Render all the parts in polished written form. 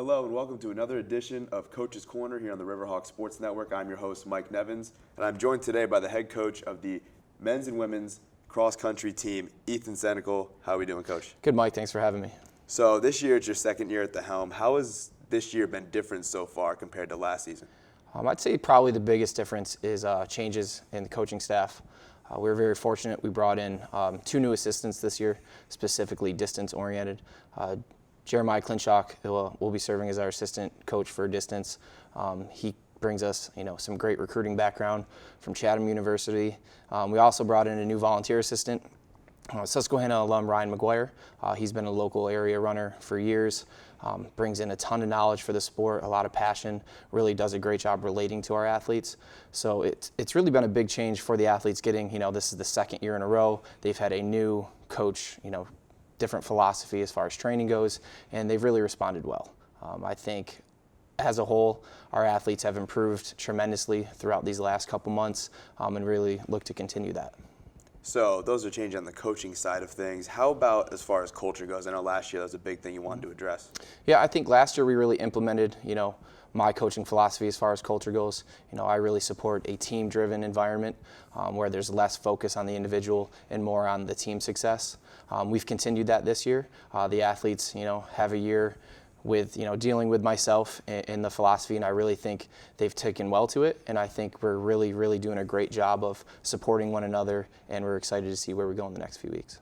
Hello and welcome to another edition of Coach's Corner here on the Riverhawk Sports Network. I'm your host, Mike Nevins, and I'm joined today by the head coach of the men's and women's cross-country team, Nevins and Senecal. How are we doing, Coach? Good, Mike. Thanks for having me. So this year, it's your second year at the helm. How has this year been different so far compared to last season? I'd say probably the biggest difference is changes in the coaching staff. We were very fortunate. We brought in 2 new assistants this year, specifically distance-oriented. Jeremiah Clinshock will be serving as our assistant coach for distance. He brings us, some great recruiting background from Chatham University. We also brought in a new volunteer assistant, Susquehanna alum Ryan McGuire. He's been a local area runner for years, brings in a ton of knowledge for the sport, a lot of passion, really does a great job relating to our athletes. So it's really been a big change for the athletes getting, this is the second year in a row. They've had a new coach, different philosophy as far as training goes, and they've really responded well. I think as a whole, our athletes have improved tremendously throughout these last couple months and really look to continue that. So those are changes on the coaching side of things. How about as far as culture goes? I know last year that was a big thing you wanted to address. Yeah, I think last year we really implemented, my coaching philosophy as far as culture goes. I really support a team-driven environment where there's less focus on the individual and more on the team success. We've continued that this year. The athletes, have a year with, dealing with myself and the philosophy, and I really think they've taken well to it, and I think we're really, really doing a great job of supporting one another, and we're excited to see where we go in the next few weeks.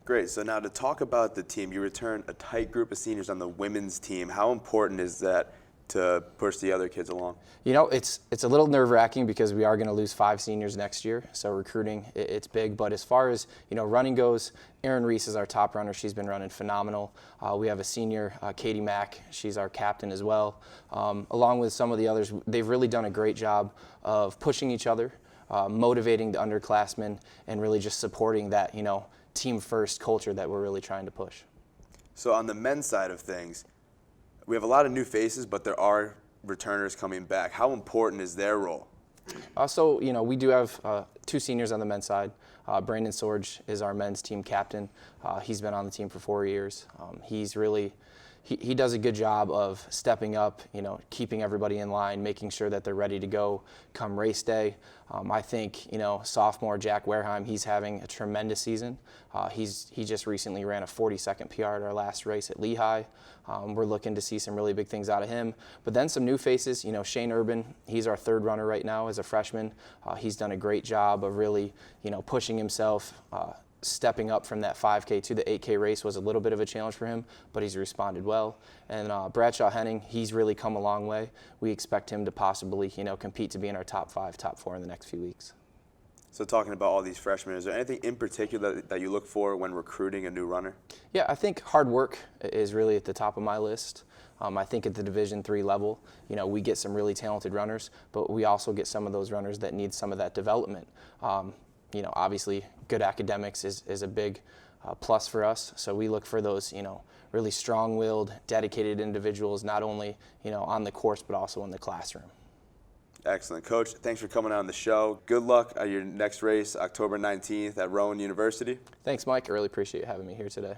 Great. So now to talk about the team, you return a tight group of seniors on the women's team. How important is that to push the other kids along? It's a little nerve-wracking because we are going to lose 5 seniors next year, so recruiting, it's big. But as far as, running goes, Erin Reese is our top runner. She's been running phenomenal. We have a senior, Katie Mack. She's our captain as well. Along with some of the others, they've really done a great job of pushing each other, motivating the underclassmen, and really just supporting that, team-first culture that we're really trying to push. So on the men's side of things, we have a lot of new faces, but there are returners coming back. How important is their role? We do have 2 seniors on the men's side. Brandon Sorge is our men's team captain. He's been on the team for 4 years. He's really, he does a good job of stepping up, keeping everybody in line, making sure that they're ready to go come race day. I think, sophomore Jack Wareheim, he's having a tremendous season. He just recently ran a 40-second PR at our last race at Lehigh. We're looking to see some really big things out of him. But then some new faces, Shane Urban, he's our 3rd runner right now as a freshman. He's done a great job of really, pushing himself. Stepping up from that 5K to the 8K race was a little bit of a challenge for him, but he's responded well. And Bradshaw Henning, he's really come a long way. We expect him to possibly, compete to be in our top 5, top 4 in the next few weeks. So talking about all these freshmen, is there anything in particular that you look for when recruiting a new runner? Yeah, I think hard work is really at the top of my list. I think at the Division III level, we get some really talented runners, but we also get some of those runners that need some of that development. Obviously good academics is a big plus for us. So we look for those, really strong-willed, dedicated individuals, not only, on the course, but also in the classroom. Excellent. Coach, thanks for coming on the show. Good luck at your next race, October 19th at Rowan University. Thanks, Mike. I really appreciate you having me here today.